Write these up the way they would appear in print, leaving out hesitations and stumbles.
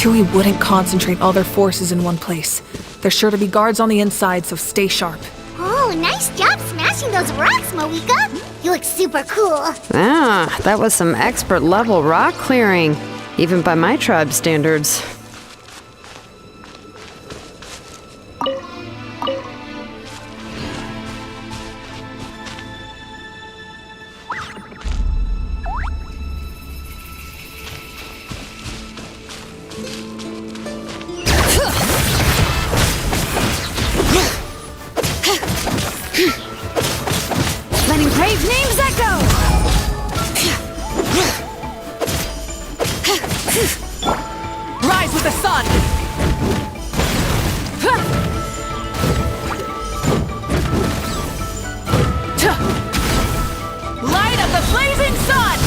Fatui wouldn't concentrate all their forces in one place. There's sure to be guards on the inside, so stay sharp. Oh, nice job smashing those rocks, Moeka! You look super cool. Ah, that was some expert level rock clearing, even by my tribe standards. Letting brave names echo! Rise with the sun! Light of the blazing sun!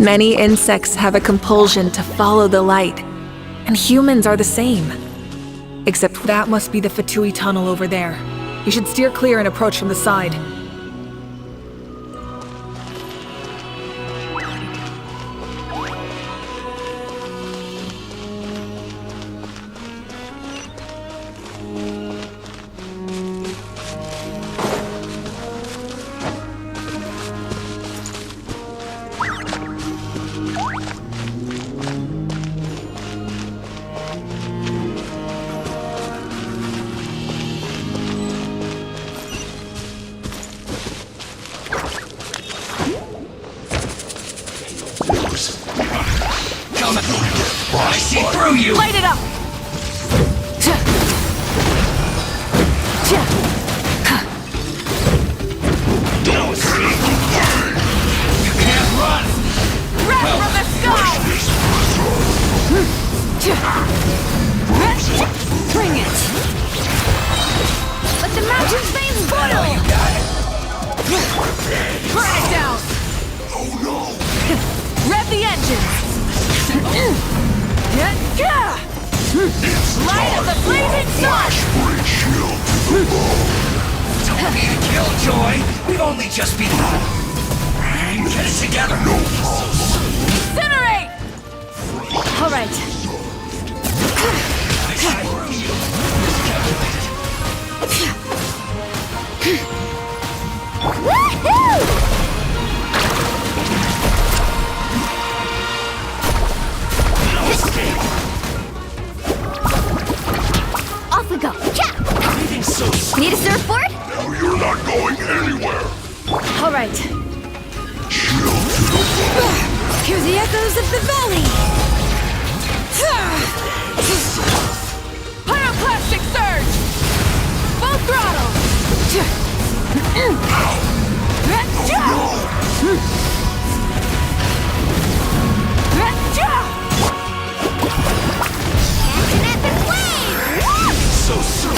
Many insects have a compulsion to follow the light, and humans are the same. Except that must be the Fatui tunnel over there. You should steer clear and approach from the side. I see through you! Light it up! Don't see you can't run! Breath from the sky! Bring it! Let the mountain's veins boil! You got it! Burn it down! Oh no! Rev the engines! Light of the blazing sun! Don't be a killjoy! We've only just begun! Get it together! No problem! Incinerate! All right. I see through you! Woohoo! Off we go! Cha! Breathing so slow! Need a surfboard? Now you're not going anywhere. All right. Chill to the bone. Hear the echoes of the valley. Pyroclastic surge! Full throttle! Catching up in flames! So soon!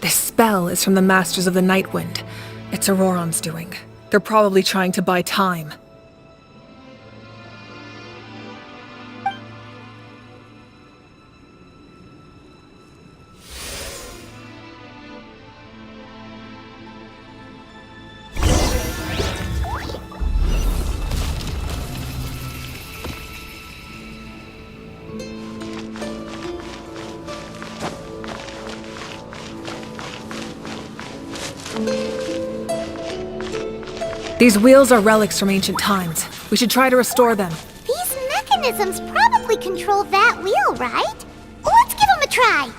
This spell is from the Masters of the Nightwind. It's Auroron's doing. They're probably trying to buy time. These wheels are relics from ancient times. We should try to restore them. These mechanisms probably control that wheel, right? Let's give them a try.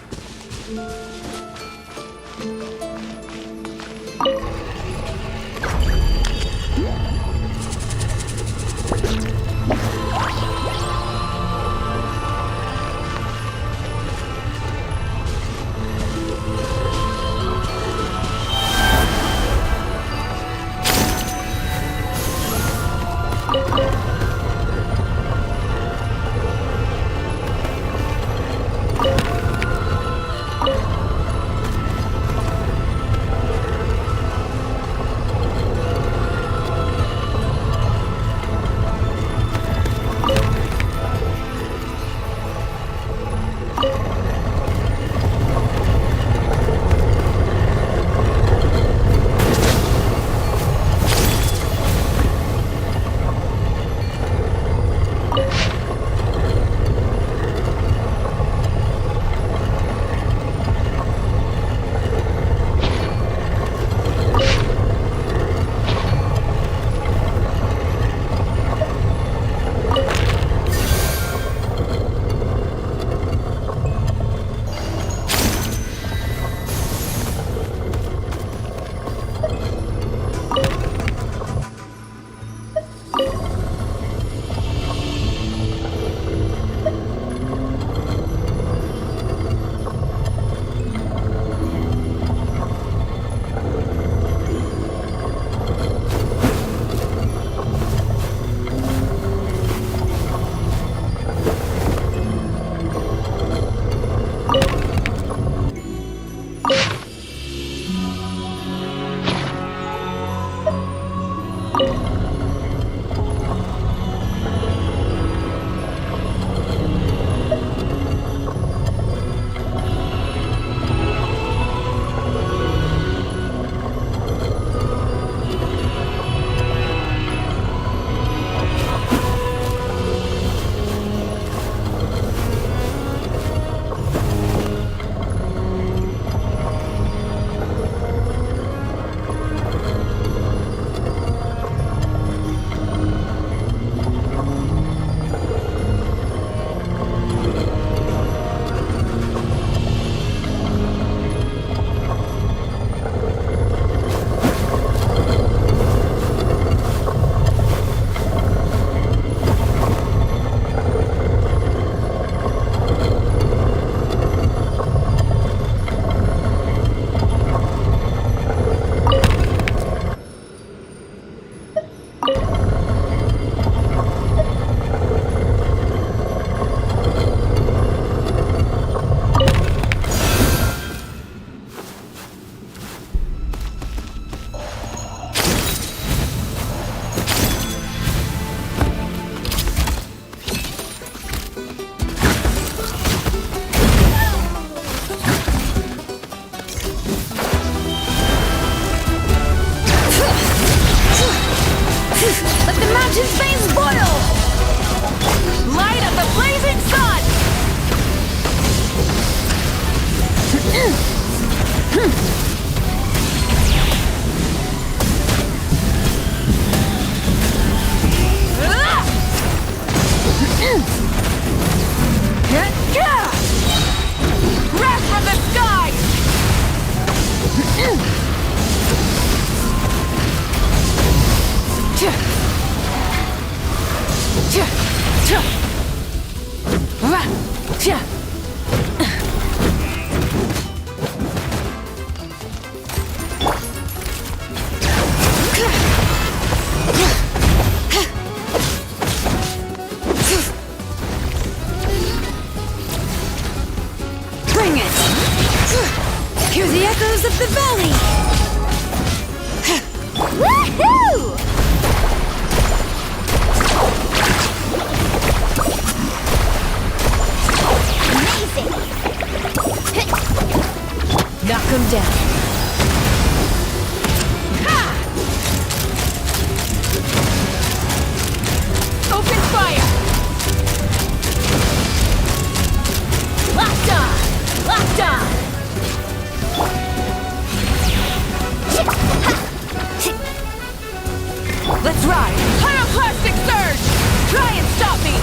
Hear the echoes of the valley! Woohoo! ride! Pyroclastic surge! Try and stop me!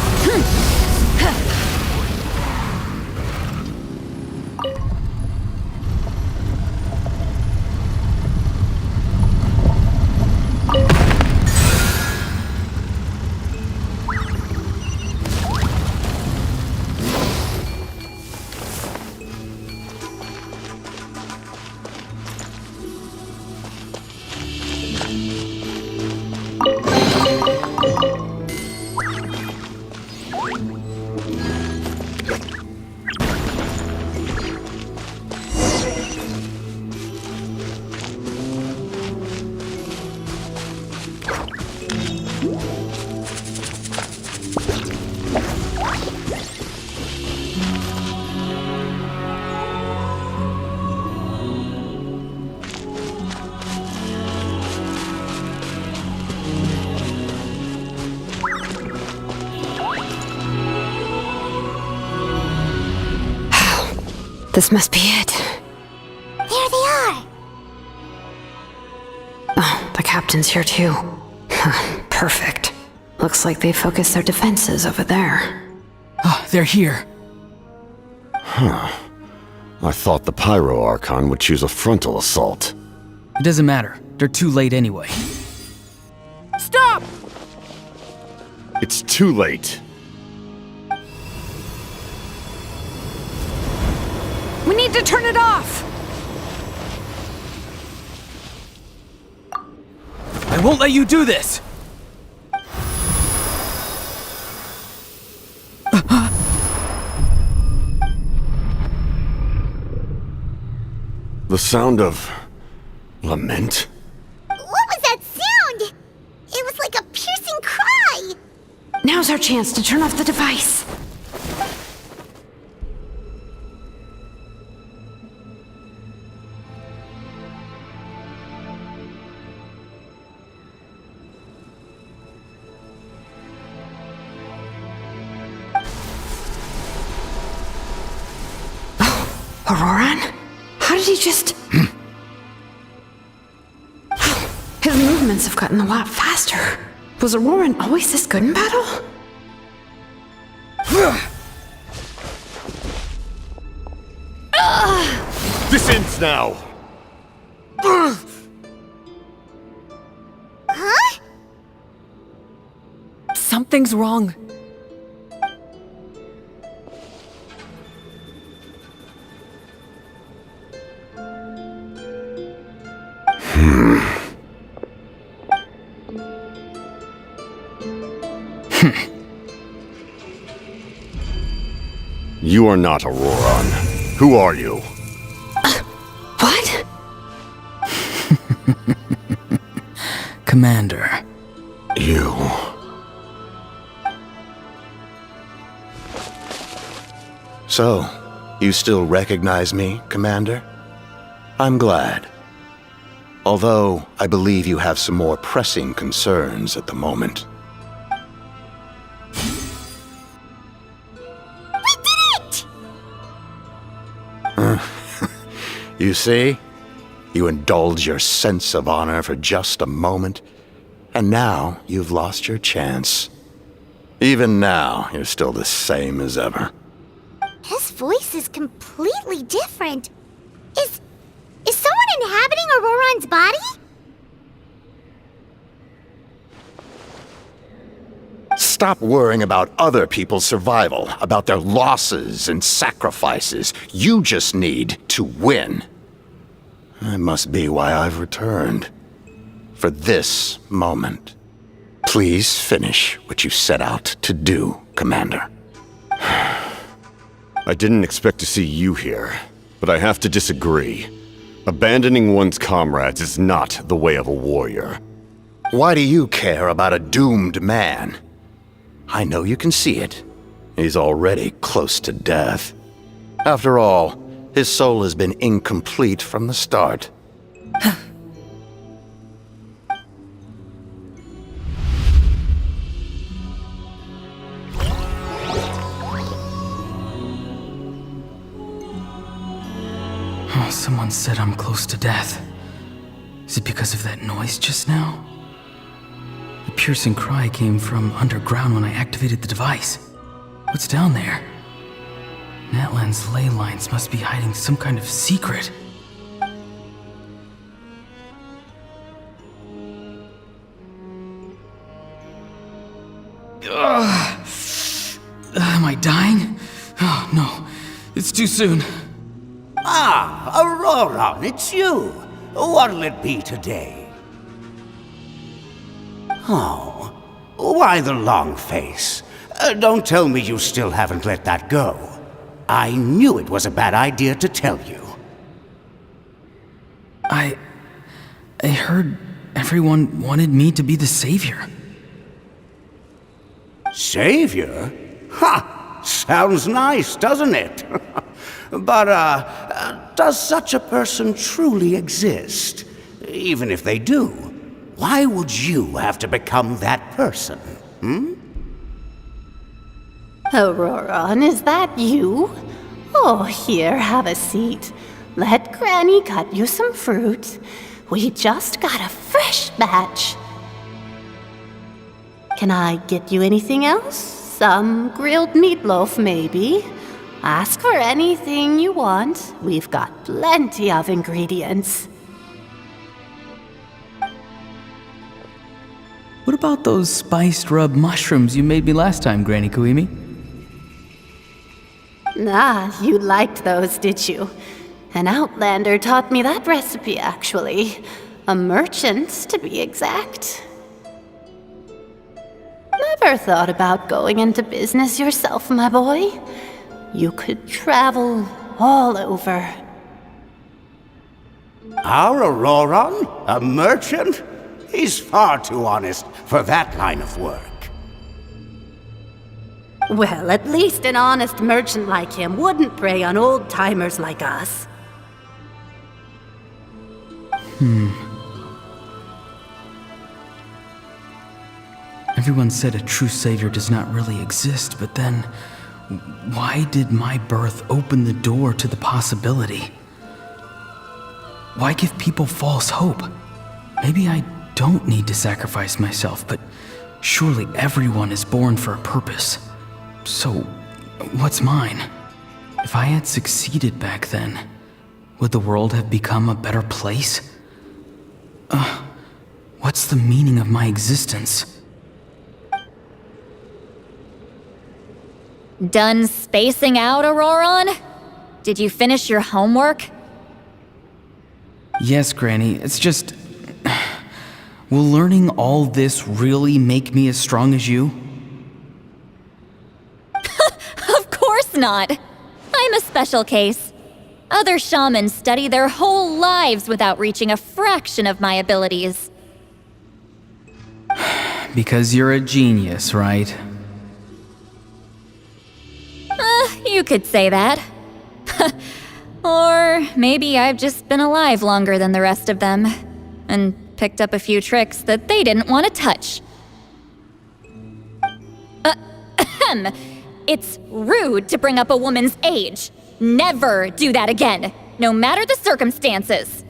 This must be it. There they are! Oh, the captain's here too. Perfect. Looks like they focused their defenses over there. Ah, they're here. I thought the Pyro Archon would choose a frontal assault. It doesn't matter. They're too late anyway. Stop! It's too late. We need to turn it off! I won't let you do this! The sound of lament? What was that sound? It was like a piercing cry! Now's our chance to turn off the device. Auroran? How did he just... His movements have gotten a lot faster. Was Auroran always this good in battle? This ends now! Huh? Something's wrong. You are not Auroran. Who are you? What? Commander. You... So, you still recognize me, Commander? I'm glad. Although, I believe you have some more pressing concerns at the moment. We did it! You see? You indulge your sense of honor for just a moment, and now you've lost your chance. Even now, you're still the same as ever. His voice is completely different. Is someone inhabiting Auroran's body? Stop worrying about other people's survival, about their losses and sacrifices. You just need to win. That must be why I've returned. For this moment. Please finish what you set out to do, Commander. I didn't expect to see you here, but I have to disagree. Abandoning one's comrades is not the way of a warrior. Why do you care about a doomed man? I know you can see it. He's already close to death. After all, his soul has been incomplete from the start. Oh, someone said I'm close to death. Is it because of that noise just now? The ear-piercing cry came from underground when I activated the device. What's down there? Natlan's ley lines must be hiding some kind of secret. Am I dying? Oh, no. It's too soon. Ah, Aurora, it's you. What'll it be today? Oh, why the long face? Don't tell me you still haven't let that go. I knew it was a bad idea to tell you. I heard everyone wanted me to be the savior. Savior? Ha! Sounds nice, doesn't it? But, does such a person truly exist? Even if they do, why would you have to become that person? Aurora, is that you? Oh, here, have a seat. Let Granny cut you some fruit. We just got a fresh batch. Can I get you anything else? Some grilled meatloaf, maybe? Ask for anything you want. We've got plenty of ingredients. What about those spiced rub mushrooms you made me last time, Granny Kuimi? Ah, you liked those, did you? An outlander taught me that recipe, actually. A merchant, to be exact. Never thought about going into business yourself, my boy? You could travel all over. Our Auroron? A merchant? He's far too honest for that line of work. Well, at least an honest merchant like him wouldn't prey on old-timers like us. Everyone said a true savior does not really exist, but then why did my birth open the door to the possibility? Why give people false hope? Maybe I don't need to sacrifice myself, but surely everyone is born for a purpose. So, what's mine? If I had succeeded back then, would the world have become a better place? What's the meaning of my existence? Done spacing out, Auroron? Did you finish your homework? Yes, Granny, it's just... Will learning all this really make me as strong as you? Of course not! I'm a special case. Other shamans study their whole lives without reaching a fraction of my abilities. Because you're a genius, right? You could say that. Or maybe I've just been alive longer than the rest of them, and picked up a few tricks that they didn't want to touch. It's rude to bring up a woman's age. Never do that again, no matter the circumstances.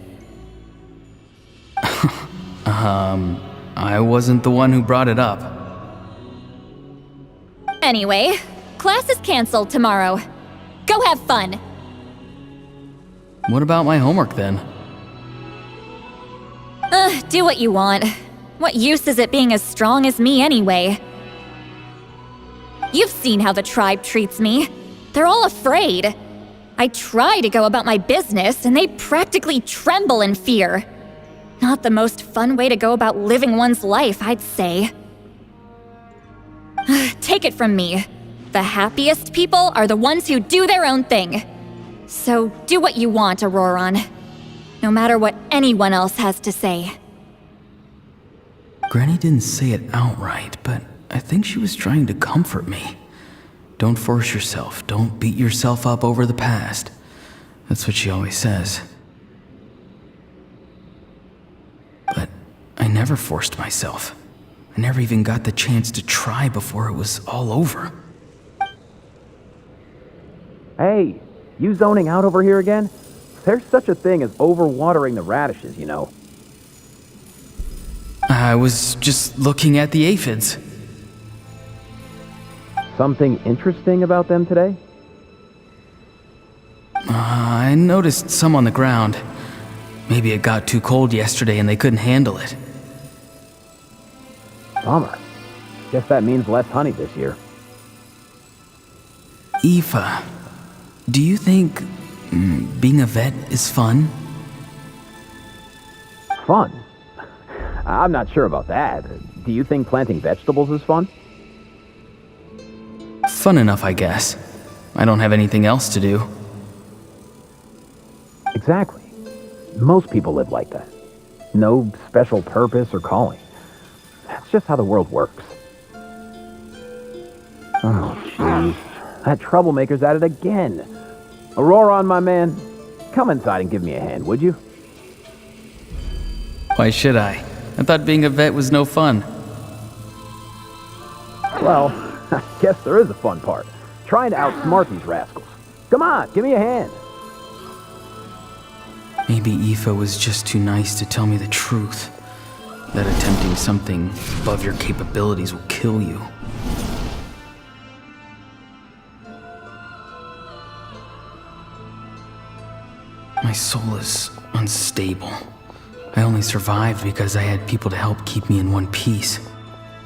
I wasn't the one who brought it up. Anyway, class is canceled tomorrow. Go have fun. What about my homework then? Do what you want. What use is it being as strong as me anyway? You've seen how the tribe treats me. They're all afraid. I try to go about my business, and they practically tremble in fear. Not the most fun way to go about living one's life, I'd say. Take it from me. The happiest people are the ones who do their own thing. So do what you want, Auroron. No matter what anyone else has to say. Granny didn't say it outright, but I think she was trying to comfort me. Don't force yourself. Don't beat yourself up over the past. That's what she always says. But I never forced myself. I never even got the chance to try before it was all over. Hey, you zoning out over here again? There's such a thing as overwatering the radishes, you know. I was just looking at the aphids. Something interesting about them today? I noticed some on the ground. Maybe it got too cold yesterday and they couldn't handle it. Bummer. Guess that means less honey this year. Aoife, do you think being a vet is fun? Fun? I'm not sure about that. Do you think planting vegetables is fun? Fun enough, I guess. I don't have anything else to do. Exactly. Most people live like that. No special purpose or calling. That's just how the world works. Oh, jeez. That troublemaker's at it again. Auroron, my man, come inside and give me a hand, would you? Why should I? I thought being a vet was no fun. Well, I guess there is a fun part. Trying to outsmart these rascals. Come on, give me a hand. Maybe Aoife was just too nice to tell me the truth. That attempting something above your capabilities will kill you. My soul is unstable. I only survived because I had people to help keep me in one piece.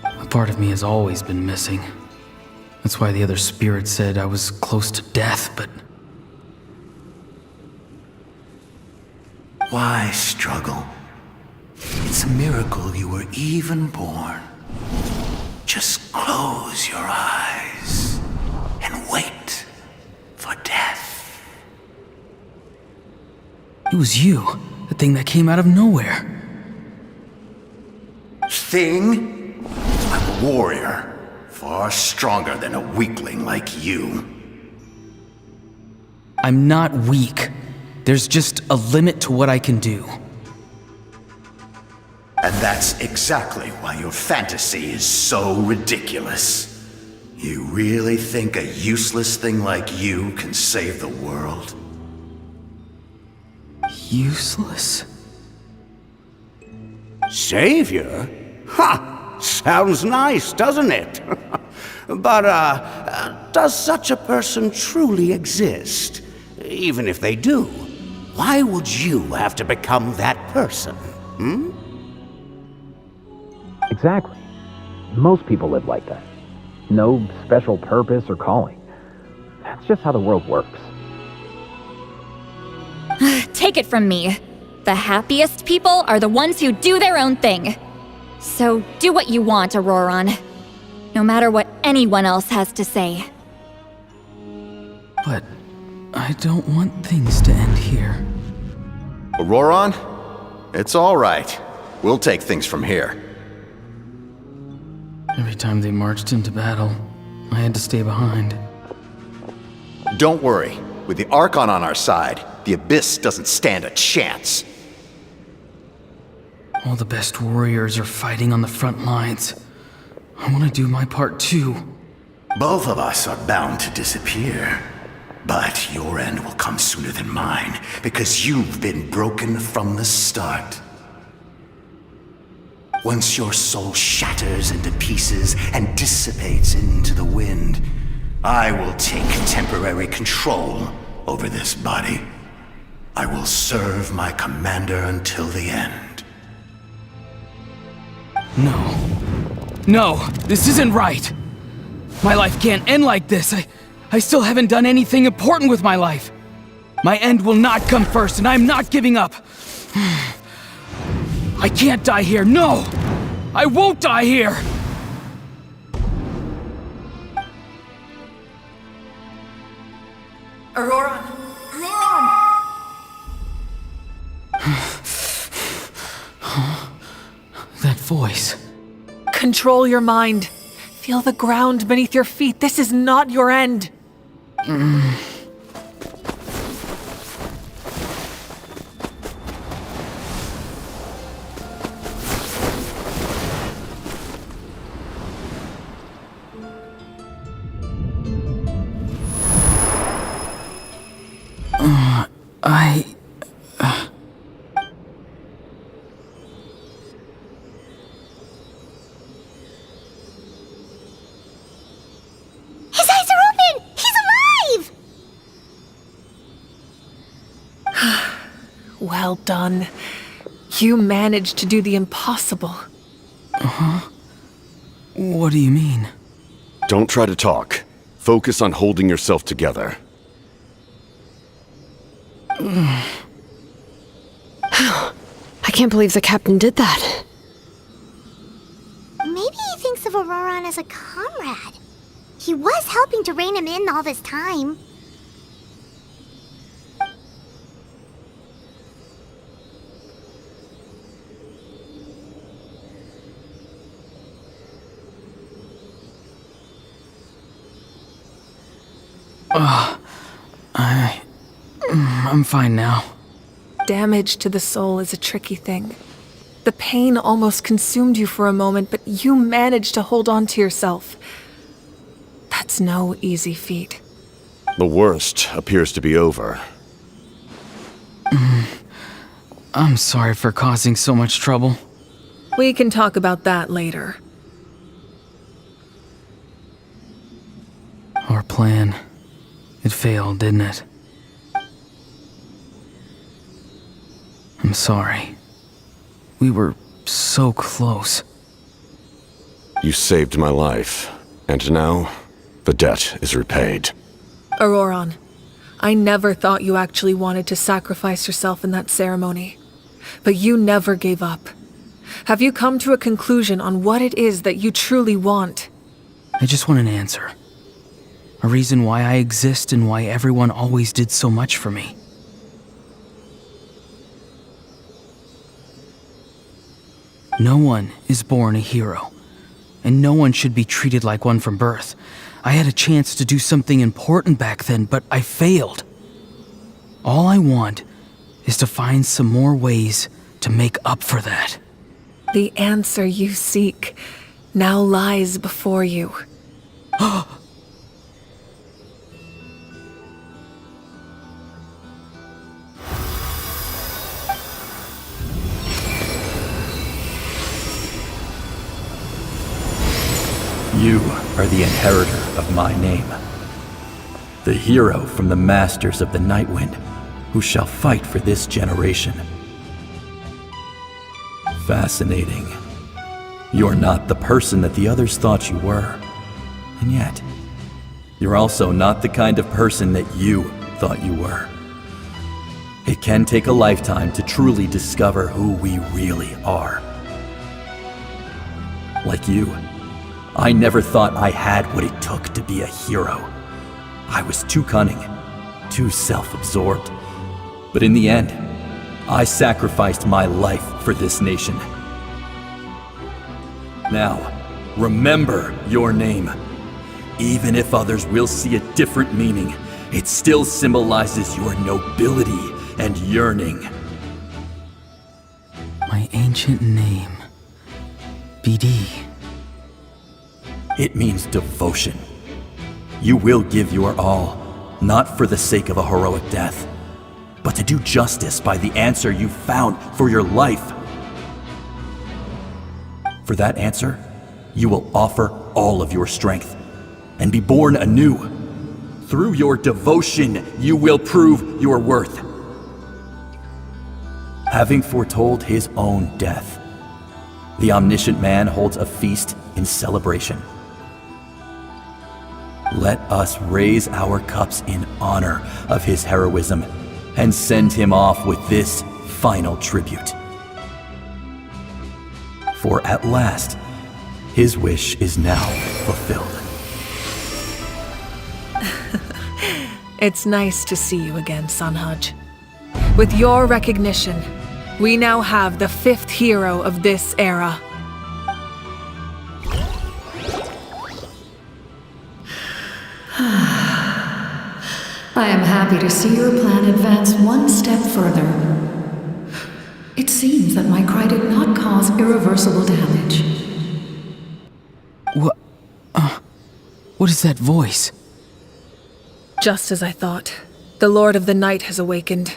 A part of me has always been missing. That's why the other spirit said I was close to death, but... Why struggle? It's a miracle you were even born. Just close your eyes and wait for death. It was you, the thing that came out of nowhere. Thing? I'm a warrior, far stronger than a weakling like you. I'm not weak. There's just a limit to what I can do. And that's exactly why your fantasy is so ridiculous. You really think a useless thing like you can save the world? Useless? Savior? Ha! Sounds nice, doesn't it? But, does such a person truly exist? Even if they do, why would you have to become that person? Hmm? Exactly. Most people live like that. No special purpose or calling. That's just how the world works. Take it from me. The happiest people are the ones who do their own thing. So do what you want, Auroron. No matter what anyone else has to say. But I don't want things to end here. Auroron? It's all right. We'll take things from here. Every time they marched into battle, I had to stay behind. Don't worry. With the Archon on our side, the Abyss doesn't stand a chance. All the best warriors are fighting on the front lines. I want to do my part too. Both of us are bound to disappear. But your end will come sooner than mine, because you've been broken from the start. Once your soul shatters into pieces and dissipates into the wind, I will take temporary control over this body. I will serve my commander until the end. No, this isn't right. My life can't end like this. I still haven't done anything important with my life. My end will not come first, and I'm not giving up. I can't die here, no! I won't die here! Auroron! Auroron! That voice. Control your mind. Feel the ground beneath your feet. This is not your end. Well done. You managed to do the impossible. Uh-huh. What do you mean? Don't try to talk. Focus on holding yourself together. I can't believe the captain did that. Maybe he thinks of Auroron as a comrade. He was helping to rein him in all this time. I'm fine now. Damage to the soul is a tricky thing. The pain almost consumed you for a moment, but you managed to hold on to yourself. That's no easy feat. The worst appears to be over. I'm sorry for causing so much trouble. We can talk about that later. Our plan. It failed, didn't it? I'm sorry. We were so close. You saved my life, and now the debt is repaid. Auroron, I never thought you actually wanted to sacrifice yourself in that ceremony. But you never gave up. Have you come to a conclusion on what it is that you truly want? I just want an answer. A reason why I exist and why everyone always did so much for me. No one is born a hero, and no one should be treated like one from birth. I had a chance to do something important back then, but I failed. All I want is to find some more ways to make up for that. The answer you seek now lies before you. You are the inheritor of my name. The hero from the masters of the Nightwind, who shall fight for this generation. Fascinating. You're not the person that the others thought you were. And yet, you're also not the kind of person that you thought you were. It can take a lifetime to truly discover who we really are. Like you, I never thought I had what it took to be a hero. I was too cunning, too self-absorbed. But in the end, I sacrificed my life for this nation. Now, remember your name. Even if others will see a different meaning, it still symbolizes your nobility and yearning. My ancient name. BD. It means devotion. You will give your all, not for the sake of a heroic death, but to do justice by the answer you found for your life. For that answer, you will offer all of your strength and be born anew. Through your devotion, you will prove your worth. Having foretold his own death, the omniscient man holds a feast in celebration. Let us raise our cups in honor of his heroism and send him off with this final tribute. For at last, his wish is now fulfilled. It's nice to see you again, Sanhaj. With your recognition, we now have the 5th hero of this era. I am happy to see your plan advance one step further. It seems that my cry did not cause irreversible damage. What is that voice? Just as I thought. The Lord of the Night has awakened.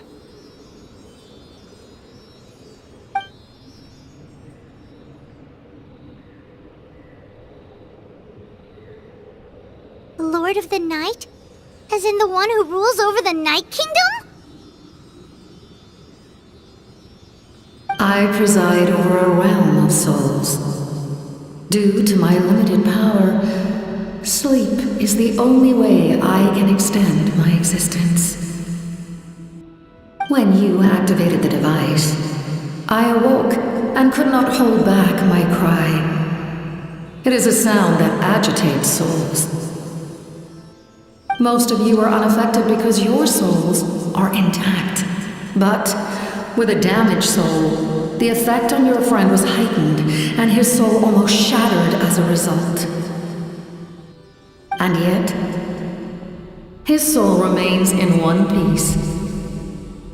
Lord of the Night? As in the one who rules over the Night Kingdom? preside over a realm of souls. Due to my limited power, sleep is the only way I can extend my existence. When you activated the device, I awoke and could not hold back my cry. It is a sound that agitates souls. Most of you are unaffected because your souls are intact. But with a damaged soul, the effect on your friend was heightened, and his soul almost shattered as a result. And yet, his soul remains in one piece.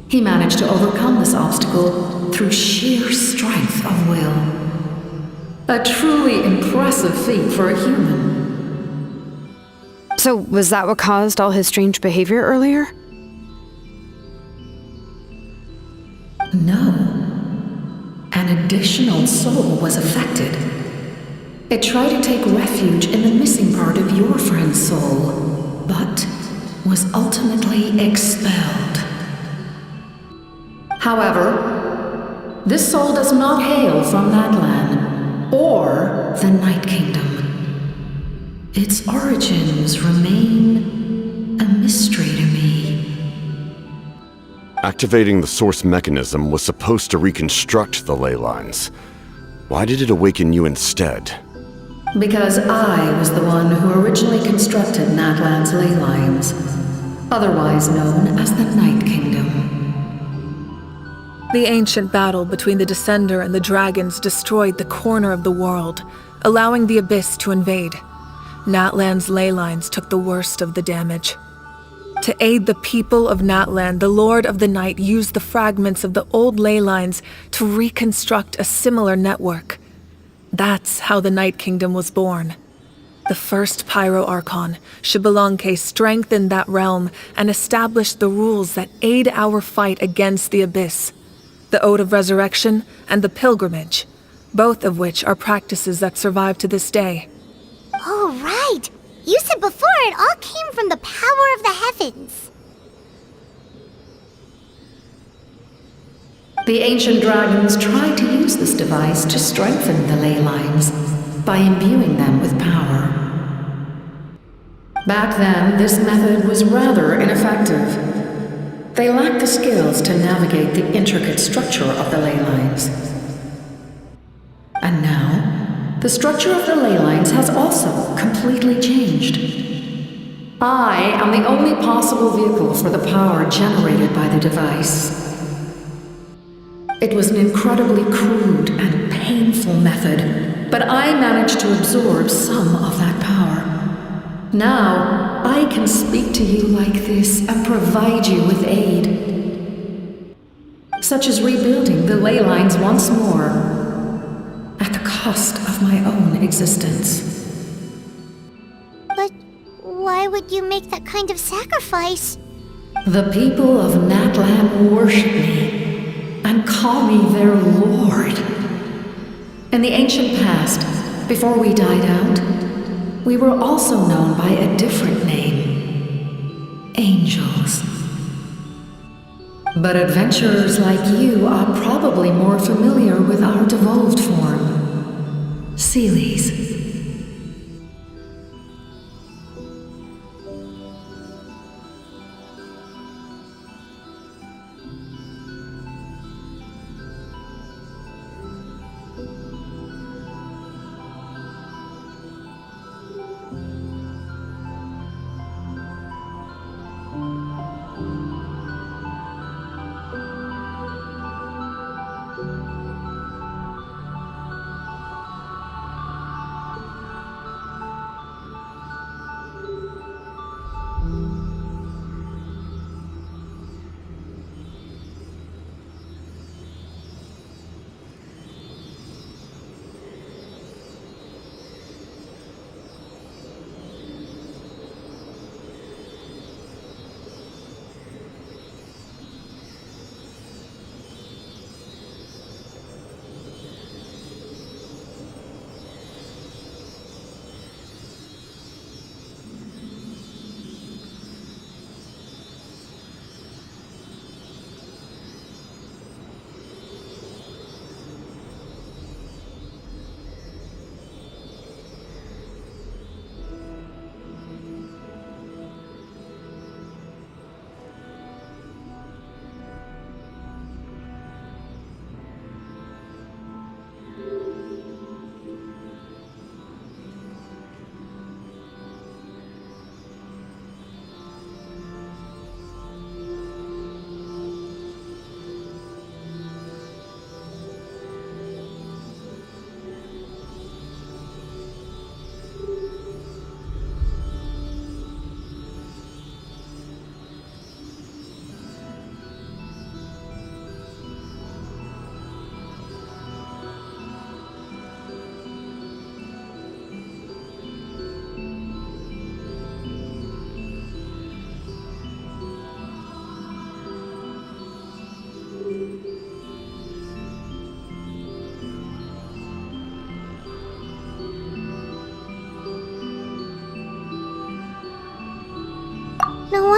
He managed to overcome this obstacle through sheer strength of will. A truly impressive feat for a human. So, was that what caused all his strange behavior earlier? No. An additional soul was affected. It tried to take refuge in the missing part of your friend's soul, but was ultimately expelled. However, this soul does not hail from Natlan or the Night Kingdom. Its origins remain a mystery to me. Activating the source mechanism was supposed to reconstruct the ley lines. Why did it awaken you instead? Because I was the one who originally constructed Natlan's ley lines, otherwise known as the Night Kingdom. The ancient battle between the Descender and the dragons destroyed the corner of the world, allowing the Abyss to invade. Natlan's ley lines took the worst of the damage. To aid the people of Natlan, the Lord of the Night used the fragments of the old ley lines to reconstruct a similar network. That's how the Night Kingdom was born. The first Pyro Archon, Xbalanque, strengthened that realm and established the rules that aid our fight against the Abyss. The Ode of Resurrection and the Pilgrimage, both of which are practices that survive to this day. Oh, right! You said before it all came from the power of the heavens. The ancient dragons tried to use this device to strengthen the ley lines by imbuing them with power. Back then, this method was rather ineffective. They lacked the skills to navigate the intricate structure of the ley lines. And now, the structure of the ley lines has also completely changed. I am the only possible vehicle for the power generated by the device. It was an incredibly crude and painful method, but I managed to absorb some of that power. Now, I can speak to you like this and provide you with aid. Such as rebuilding the ley lines once more, at the cost of my own existence. But why would you make that kind of sacrifice? The people of Natlan worship me and call me their lord. In the ancient past, before we died out, we were also known by a different name, angels. But adventurers like you are probably more familiar with our devolved form, Seelies.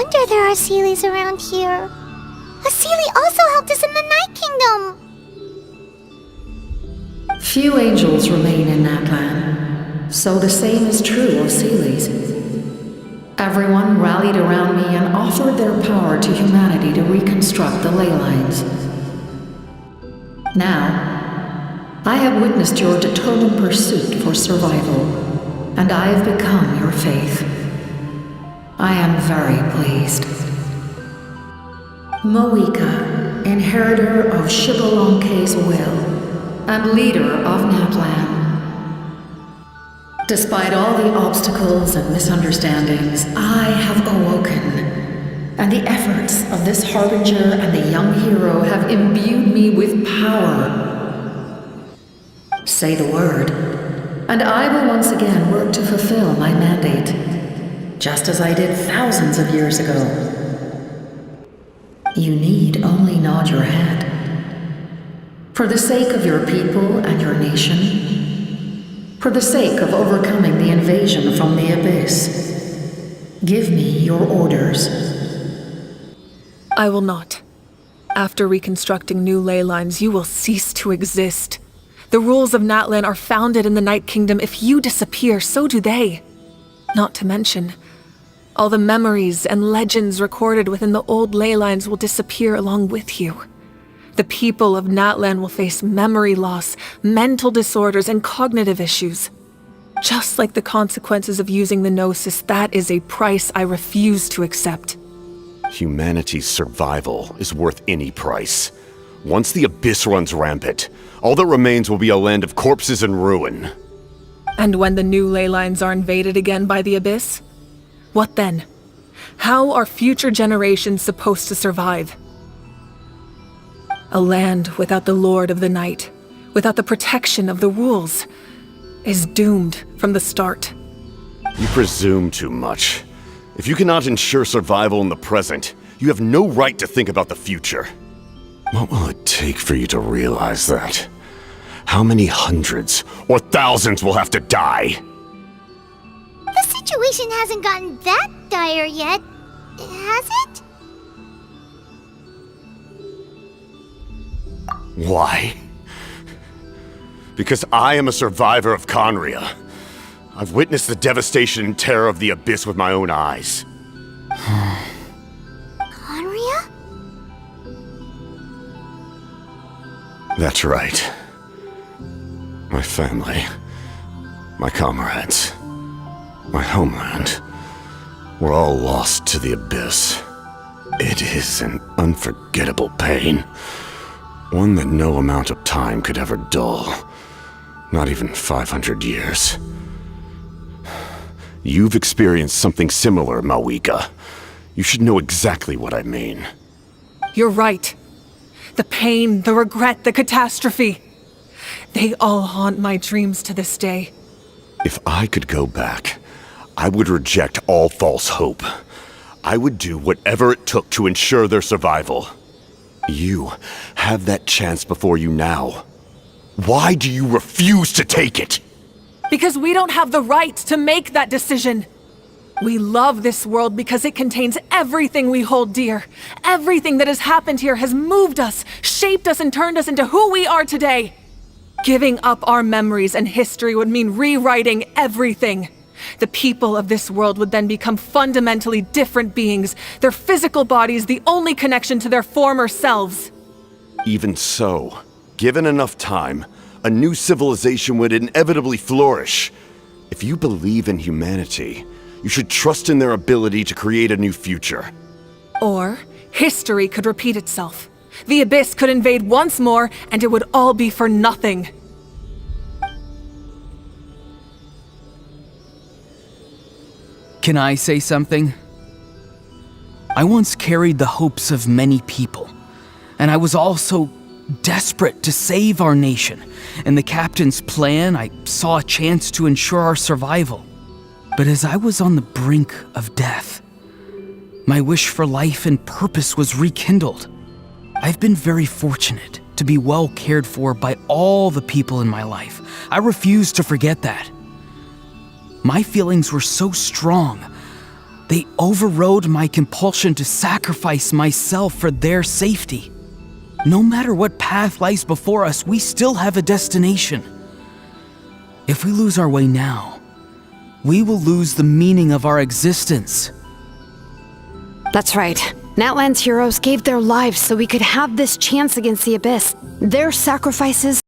wonder there are Seelies around here. A Seelie also helped us in the Night Kingdom. Few angels remain in Natlan, so the same is true of Seelies. Everyone rallied around me and offered their power to humanity to reconstruct the ley lines. Now, I have witnessed your determined pursuit for survival, and I have become your faith. I am very pleased. Moika, inheritor of Shibalonke's will, and leader of Natlan. Despite all the obstacles and misunderstandings, I have awoken, and the efforts of this Harbinger and the young hero have imbued me with power. Say the word, and I will once again work to fulfill my mandate, just as I did thousands of years ago. You need only nod your head. For the sake of your people and your nation, for the sake of overcoming the invasion from the Abyss, give me your orders. I will not. After reconstructing new ley lines, you will cease to exist. The rules of Natlan are founded in the Night Kingdom. If you disappear, so do they. Not to mention, all the memories and legends recorded within the old ley lines will disappear along with you. The people of Natlan will face memory loss, mental disorders, and cognitive issues. Just like the consequences of using the Gnosis, that is a price I refuse to accept. Humanity's survival is worth any price. Once the Abyss runs rampant, all that remains will be a land of corpses and ruin. And when the new ley lines are invaded again by the Abyss? What then? How are future generations supposed to survive? A land without the Lord of the Night, without the protection of the rules, is doomed from the start. You presume too much. If you cannot ensure survival in the present, you have no right to think about the future. What will it take for you to realize that? How many hundreds or thousands will have to die? The situation hasn't gotten that dire yet, has it? Why? Because I am a survivor of Conria. I've witnessed the devastation and terror of the Abyss with my own eyes. Conria? That's right. My family, my comrades, my homeland, were all lost to the Abyss. It is an unforgettable pain. One that no amount of time could ever dull. Not even 500 years. You've experienced something similar, Mawika. You should know exactly what I mean. You're right. The pain, the regret, the catastrophe. They all haunt my dreams to this day. If I could go back, I would reject all false hope. I would do whatever it took to ensure their survival. You have that chance before you now. Why do you refuse to take it? Because we don't have the right to make that decision. We love this world because it contains everything we hold dear. Everything that has happened here has moved us, shaped us, and turned us into who we are today. Giving up our memories and history would mean rewriting everything. The people of this world would then become fundamentally different beings, their physical bodies the only connection to their former selves. Even so, given enough time, a new civilization would inevitably flourish. If you believe in humanity, you should trust in their ability to create a new future. Or, history could repeat itself. The Abyss could invade once more, and it would all be for nothing. Can I say something? I once carried the hopes of many people, and I was also desperate to save our nation. In the captain's plan, I saw a chance to ensure our survival. But as I was on the brink of death, my wish for life and purpose was rekindled. I've been very fortunate to be well cared for by all the people in my life. I refuse to forget that. My feelings were so strong, They overrode my compulsion to sacrifice myself for their safety. No matter what path lies before us, we still have a destination. If we lose our way now, we will lose the meaning of our existence. That's right. Natlan's heroes gave their lives so we could have this chance against the Abyss. Their sacrifices